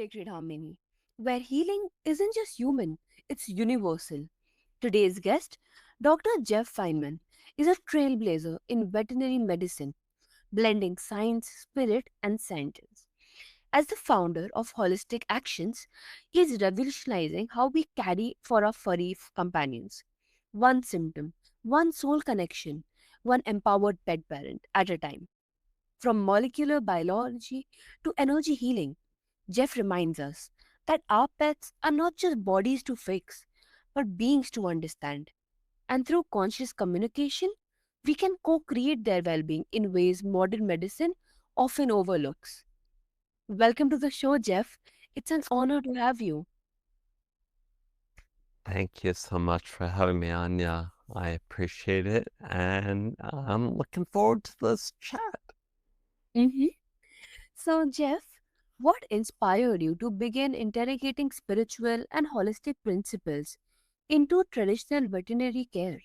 sacred harmony, where healing isn't just human, it's universal. Today's guest, Dr. Jeff Feinman, is a trailblazer in veterinary medicine, blending science, spirit, and science. As the founder of Holistic Actions, he is revolutionizing how we carry for our furry companions. One symptom, one soul connection, one empowered pet parent at a time. From molecular biology to energy healing, Jeff reminds us that our pets are not just bodies to fix, but beings to understand. And through conscious communication, we can co create their well being in ways modern medicine often overlooks. Welcome to the show, Jeff. It's an honor to have you. Thank you so much for having me, Anya. I appreciate it, and I'm looking forward to this chat. hmm So, Jeff, what inspired you to begin interrogating spiritual and holistic principles into traditional veterinary care?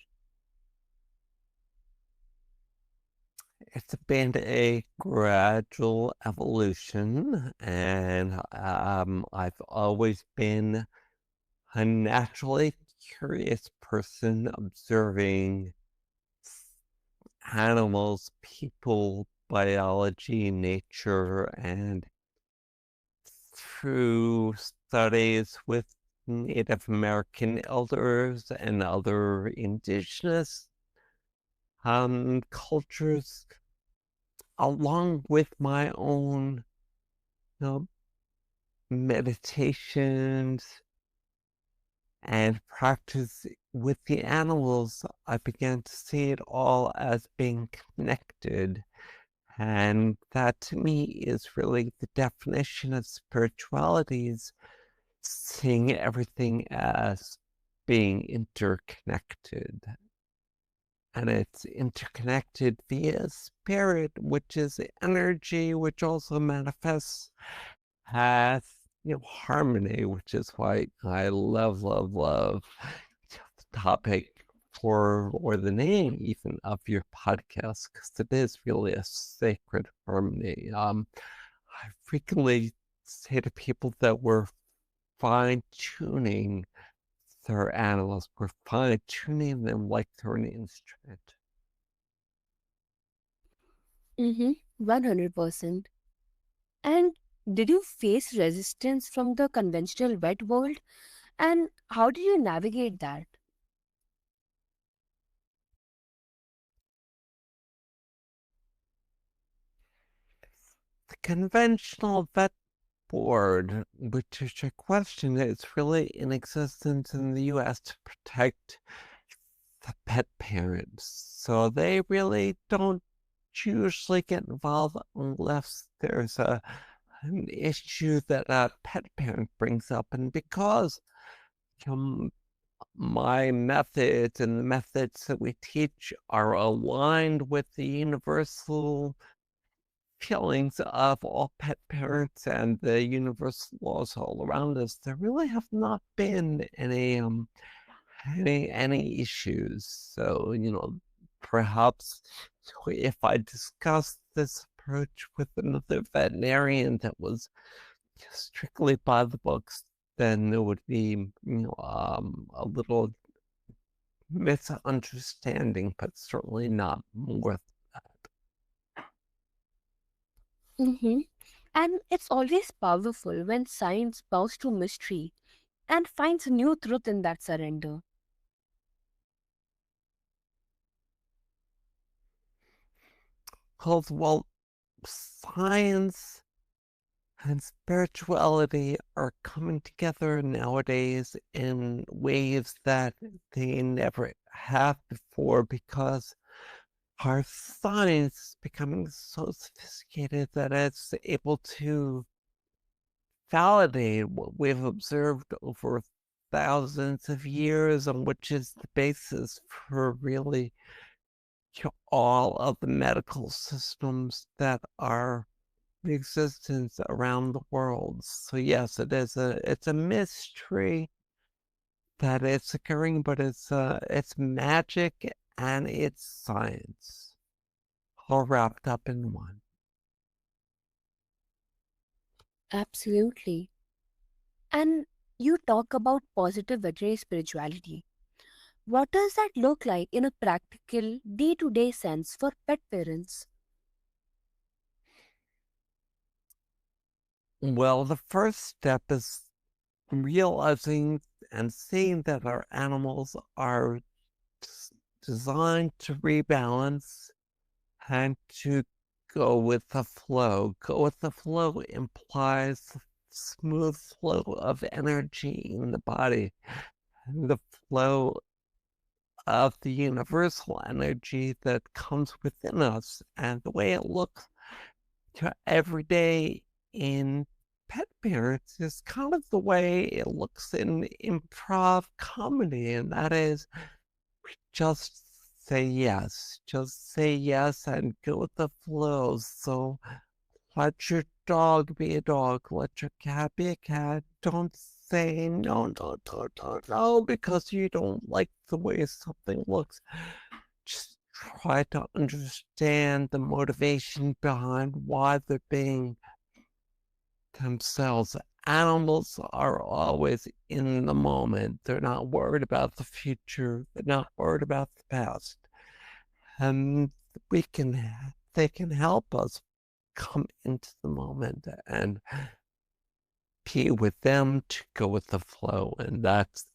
It's been a gradual evolution, and I've always been a naturally curious person observing animals, people, biology, nature, and through studies with Native American elders and other indigenous cultures, along with my own you know, meditations and practice with the animals, I began to see it all as being connected. And that to me is really the definition of spirituality, is seeing everything as being interconnected. And it's interconnected via spirit, which is energy, which also manifests as harmony, which is why I love the topic or the name even of your podcast, because it is really a sacred harmony. I frequently say to people that we're fine tuning their animals, we're fine tuning them like they're an instrument. 100%. And did you face resistance from the conventional vet world? And how did you navigate that? The conventional vet board, which is your question, is really in existence in the US to protect the pet parents. So they really don't usually get involved unless there's an issue that a pet parent brings up. And because um, my methods and the methods that we teach are aligned with the universal feelings of all pet parents and the universal laws all around us, there really have not been any issues. So, perhaps if I discussed this approach with another veterinarian that was strictly by the books, then there would be, a little misunderstanding, but certainly not more. hmm And it's always powerful when science bows to mystery and finds new truth in that surrender. Well, science and spirituality are coming together nowadays in ways that they never have before, because our science is becoming so sophisticated that it's able to validate what we've observed over thousands of years, and which is the basis for really all of the medical systems that are in existence around the world. So yes, it's a mystery that it's occurring, but it's magic and it's science all wrapped up in one. Absolutely. And you talk about positive veterinary spirituality. What does that look like in a practical, day to day sense for pet parents? Well, the first step is realizing and seeing that our animals are designed to rebalance and to go with the flow. Go with the flow implies smooth flow of energy in the body, and the flow of the universal energy that comes within us. And the way it looks to every day in pet parents is kind of the way it looks in improv comedy, and that is just just say yes and go with the flow. So let your dog be a dog, let your cat be a cat. Don't say no, no, no, no, no, because you don't like the way something looks. Just try to understand the motivation behind why they're being themselves. Animals are always in the moment. They're not worried about the future. They're not worried about the past. And we can, they can help us come into the moment and be with them to go with the flow. And that's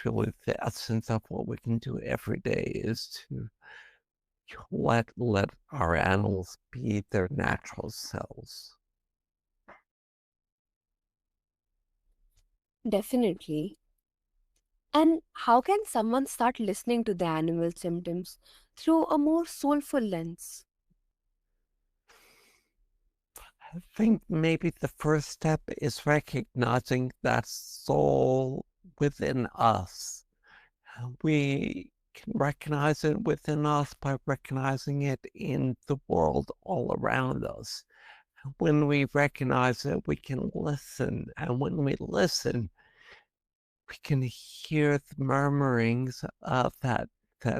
really the essence of what we can do every day is to let our animals be their natural selves. Definitely. And how can someone start listening to the animal symptoms through a more soulful lens? I think maybe the first step is recognizing that soul within us. We can recognize it within us by recognizing it in the world all around us. When we recognize it, we can listen. And when we listen, we can hear the murmurings of that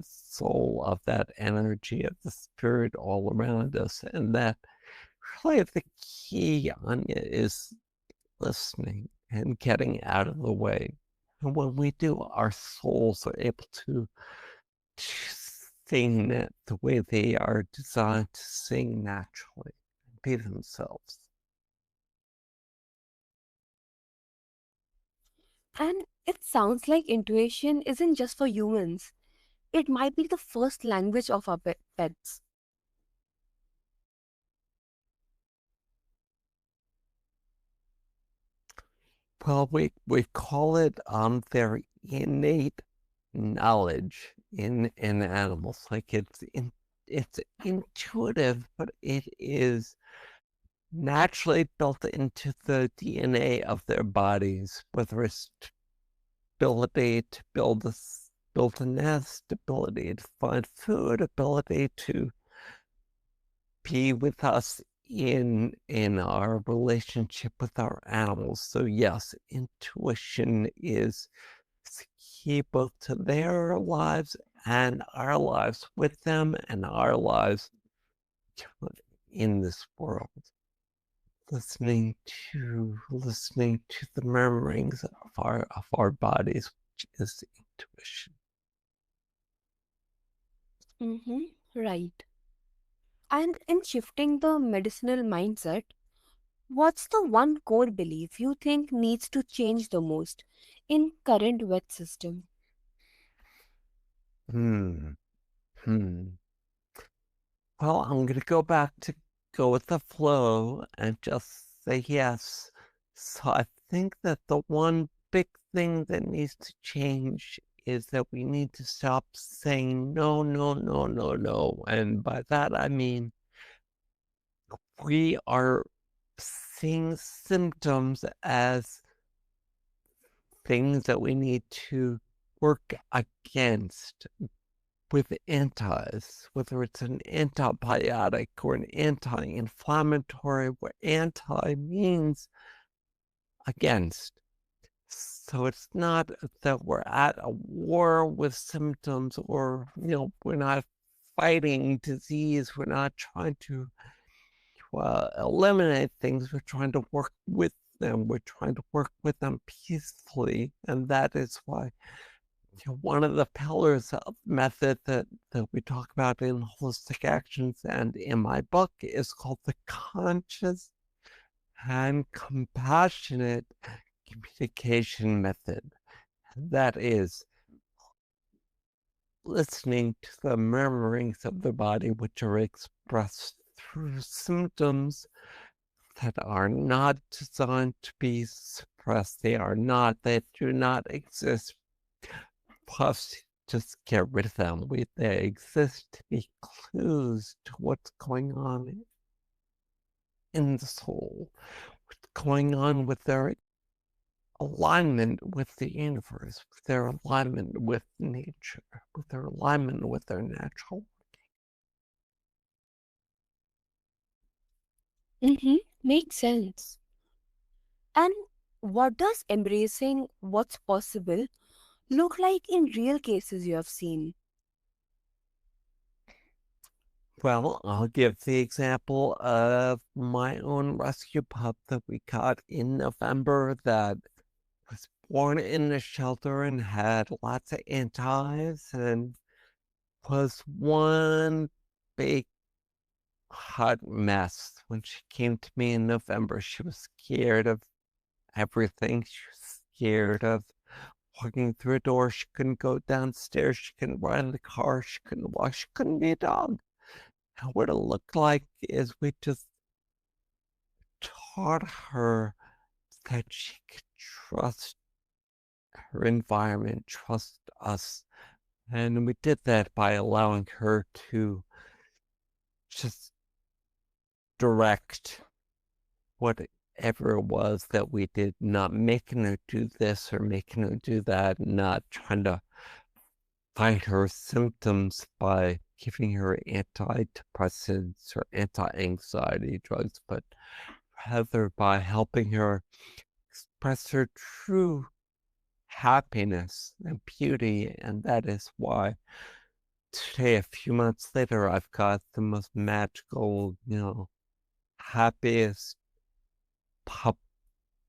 soul, of that energy, of the spirit all around us. And that really the key, Anya, is listening and getting out of the way. And when we do, our souls are able to sing the way they are designed to sing naturally, be themselves. And it sounds like intuition isn't just for humans, it might be the first language of our pets. Well, we call it their innate knowledge in animals. Like it's intuitive, but it is naturally built into the DNA of their bodies, whether it's ability to build a nest, ability to find food, ability to be with us in our relationship with our animals. So yes, intuition is key both to their lives and our lives with them and our lives in this world. Listening to the murmurings of our bodies, which is intuition. Mm-hmm. Right. And in shifting the medicinal mindset, what's the one core belief you think needs to change the most in current vet system? Hmm. Hmm. Well, I'm gonna go back to go with the flow and just say yes. So I think that the one big thing that needs to change is that we need to stop saying no, no, no, no, no. And by that I mean we are seeing symptoms as things that we need to work against with antis, whether it's an antibiotic or an anti-inflammatory, where anti means against. So it's not that we're at a war with symptoms or, we're not fighting disease. We're not trying to eliminate things. We're trying to work with them. We're trying to work with them peacefully. And that is why one of the pillars of method that we talk about in holistic actions and in my book is called the conscious and compassionate communication method. That is listening to the murmurings of the body, which are expressed through symptoms that are not designed to be suppressed. They do not exist. Plus, just get rid of them. They exist to be clues to what's going on in the soul, what's going on with their alignment with the universe, with their alignment with nature, with their alignment with their natural. Mm-hmm. Makes sense. And what does embracing what's possible look like in real cases you have seen? Well, I'll give the example of my own rescue pup that we got in November that was born in a shelter and had lots of anti-eyes and was one big hot mess. When she came to me in November, she was scared of everything. She was scared of walking through a door. She couldn't go downstairs. She couldn't ride in the car. She couldn't walk. She couldn't be a dog. And what it looked like is we just taught her that she could trust her environment, trust us. And we did that by allowing her to just direct whatever it was that we did, not making her do this or making her do that, not trying to fight her symptoms by giving her antidepressants or anti-anxiety drugs, but rather by helping her express her true happiness and beauty. And that is why today, a few months later, I've got the most magical, happiest pup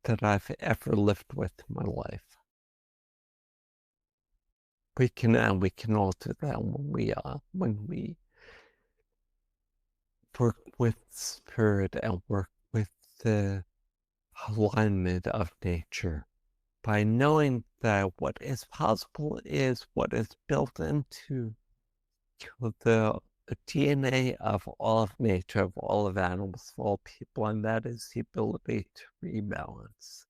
that I've ever lived with in my life. We can all do that when we work with spirit and work with the alignment of nature by knowing that what is possible is what is built into the DNA of all of nature, of all of animals, of all people, and that is the ability to rebalance.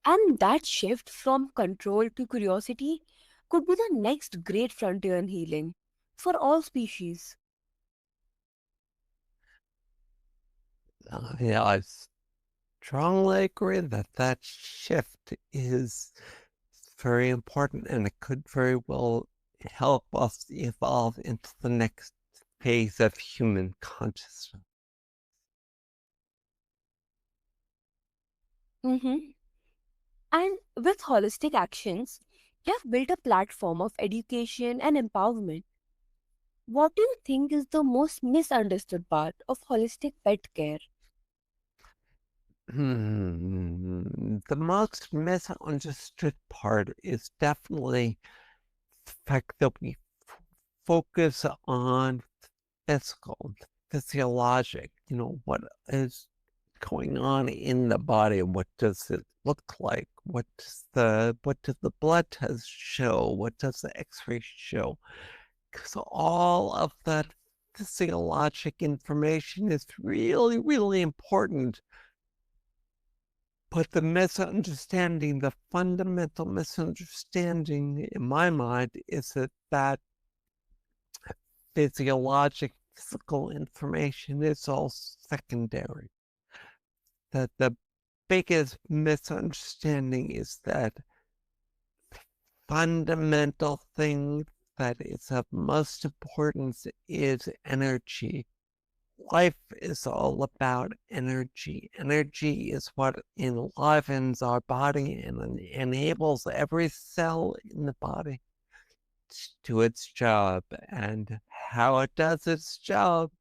And that shift from control to curiosity could be the next great frontier in healing for all species. Yeah, I strongly agree that that shift is very important, and it could very well help us evolve into the next phase of human consciousness. Mm-hmm. And with holistic actions, you have built a platform of education and empowerment. What do you think is the most misunderstood part of holistic pet care? The most misunderstood part is definitely the fact that we focus on physical, physiologic, what is going on in the body? What does it look like? What does the blood test show? What does the x-ray show? Because all of that physiologic information is really, really important. But the fundamental misunderstanding in my mind is that physical information is all secondary. That the biggest misunderstanding is that fundamental thing that is of most importance is energy. Life is all about energy. Energy is what enlivens our body and enables every cell in the body to do its job. And how it does its job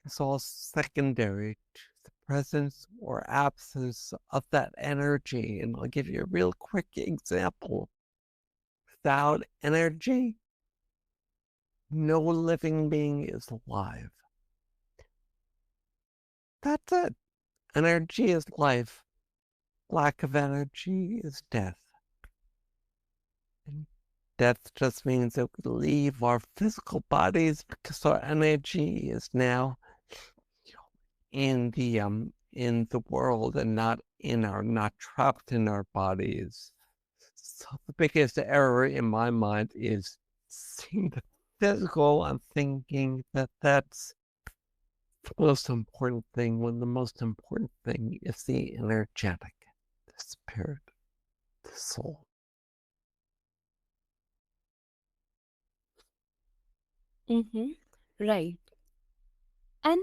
is all secondary to the presence or absence of that energy. And I'll give you a real quick example. Without energy, no living being is alive. That's it. Energy is life. Lack of energy is death. And death just means that we leave our physical bodies because our energy is now in the world and not trapped in our bodies. So the biggest error in my mind is seeing the physical and thinking that that's the most important thing, when the most important thing is the energetic, the spirit, the soul. Mm-hmm. Right. And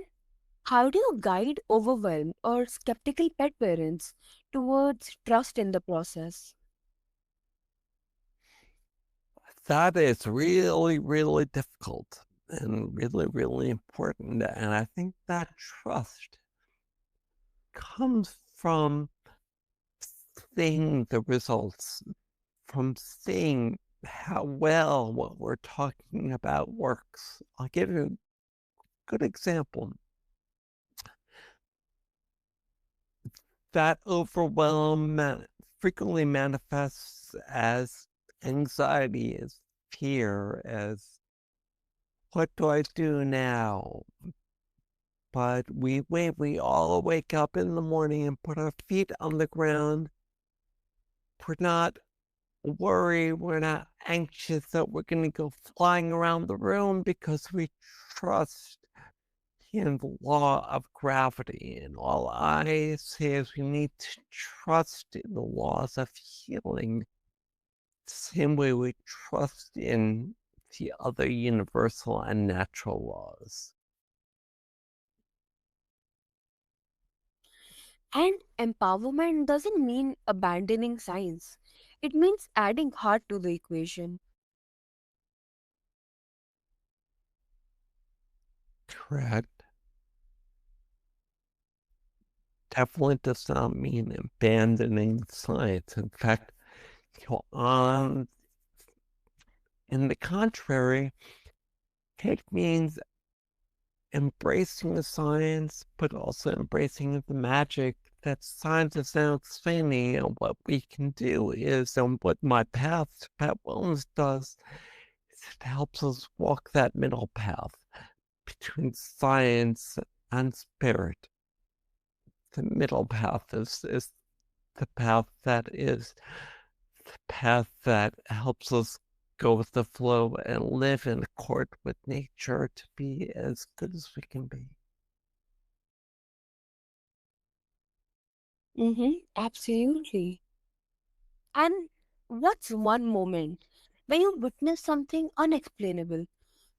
how do you guide overwhelmed or skeptical pet parents towards trust in the process? That is really, really difficult and really, really important. And I think that trust comes from seeing the results, from seeing how well what we're talking about works. I'll give you a good example. That overwhelm frequently manifests as anxiety, as fear, as what do I do now? But we all wake up in the morning and put our feet on the ground. We're not worried, we're not anxious that we're going to go flying around the room because we trust in the law of gravity. And all I say is we need to trust in the laws of healing, the same way we trust in the other universal and natural laws. And empowerment doesn't mean abandoning science, it means adding heart to the equation. Correct. Definitely does not mean abandoning science. In fact, on in the contrary, it means embracing the science, but also embracing the magic that science is now explaining. And what we can do is, and what my path to pet wellness does, is it helps us walk that middle path between science and spirit. The middle path is the path that is the path that helps us go with the flow and live in accord with nature to be as good as we can be. Mm-hmm. Absolutely. And what's one moment when you witnessed something unexplainable,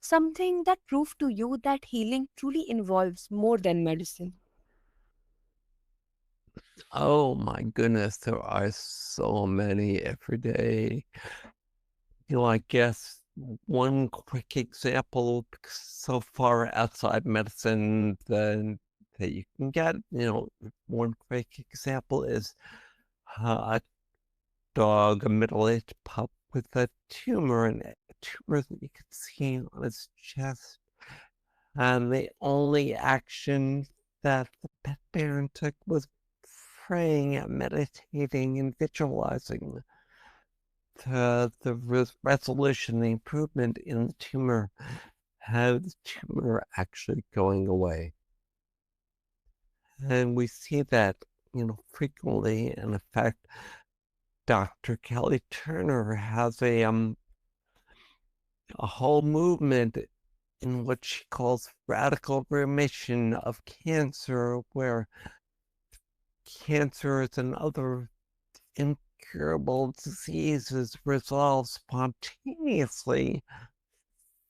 something that proved to you that healing truly involves more than medicine? Oh my goodness, there are so many every day. I guess one quick example, so far outside medicine that you can get, one quick example is a dog, a middle-aged pup with a tumor, and a tumor that you could see on his chest. And the only action that the pet parent took was praying and meditating and visualizing the resolution, the improvement in the tumor, had the tumor actually going away. And we see that, frequently. And in fact, Dr. Kelly Turner has a whole movement in what she calls radical remission of cancer, where cancers and other incurable diseases resolve spontaneously,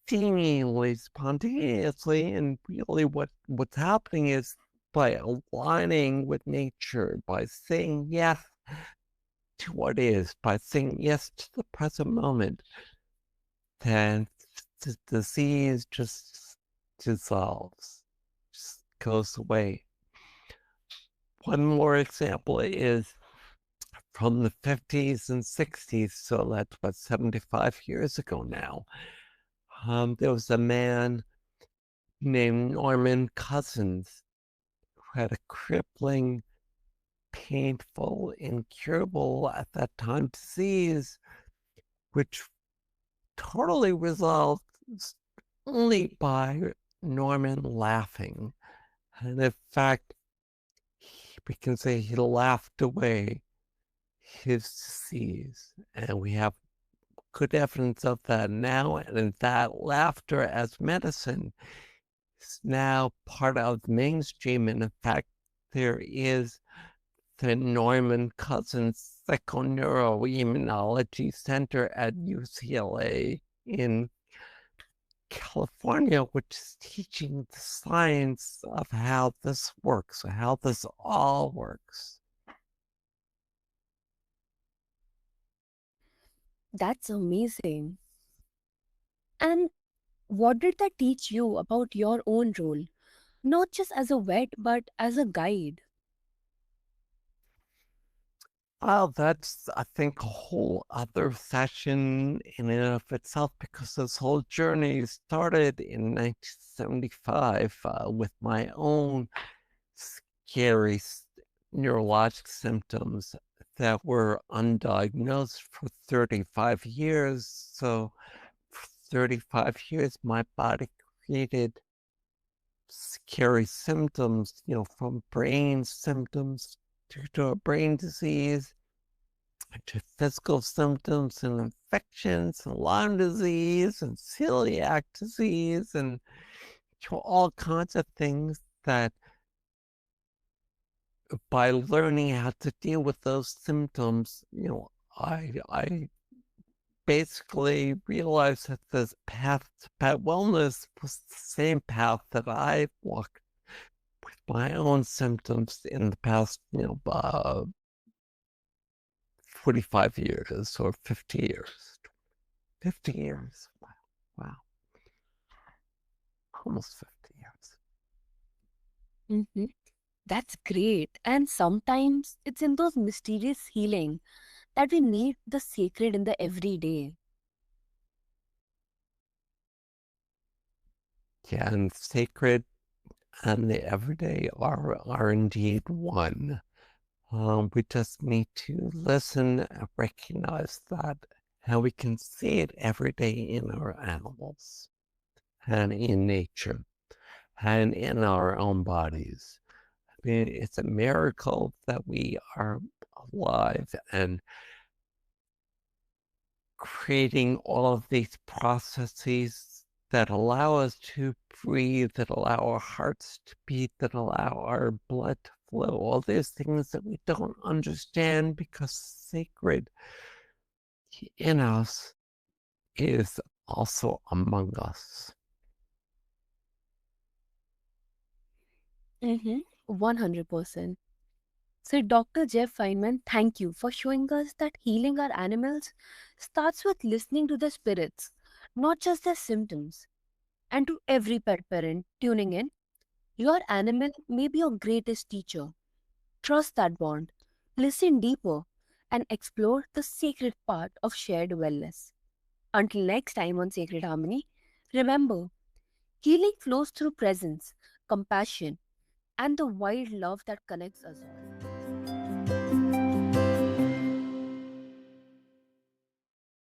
seemingly spontaneously. And really what's happening is, by aligning with nature, by saying yes to what is, by saying yes to the present moment, then the disease just dissolves. goes away. One more example is from the 50s and 60s, so that's what, 75 years ago now. There was a man named Norman Cousins who had a crippling, painful, incurable at that time disease, which totally resolved only by Norman laughing. And in fact, we can say he laughed away his disease. And we have good evidence of that now. And that laughter as medicine is now part of mainstream. And in fact, there is the Norman Cousins Psychoneuroimmunology Center at UCLA in California, which is teaching the science of how this works, how this all works. That's amazing. And what did that teach you about your own role? Not just as a vet, but as a guide. Well, that's, I think, a whole other session in and of itself, because this whole journey started in 1975 with my own scary neurologic symptoms that were undiagnosed for 35 years. So, for 35 years, my body created scary symptoms, from brain symptoms to a brain disease, to physical symptoms and infections and Lyme disease and celiac disease and to all kinds of things that by learning how to deal with those symptoms, I basically realized that this path to pet wellness was the same path that I walked with my own symptoms in the past, 45 years or 50 years. 50 years. Wow. Almost 50 years. Hmm. That's great. And sometimes it's in those mysterious healing that we meet the sacred in the everyday. Yeah, and sacred and the everyday are indeed one. We just need to listen and recognize that, how we can see it every day in our animals and in nature and in our own bodies. I mean, it's a miracle that we are alive and creating all of these processes that allow us to breathe, that allow our hearts to beat, that allow our blood to flow, all these things that we don't understand, because sacred in us is also among us. Mm-hmm. 100%. So, Dr. Jeff Feinman, thank you for showing us that healing our animals starts with listening to their spirits, not just their symptoms. And to every pet parent tuning in, your animal may be your greatest teacher. Trust that bond, listen deeper, and explore the sacred part of shared wellness. Until next time on Sacred Harmony, remember, healing flows through presence, compassion, and the wild love that connects us all.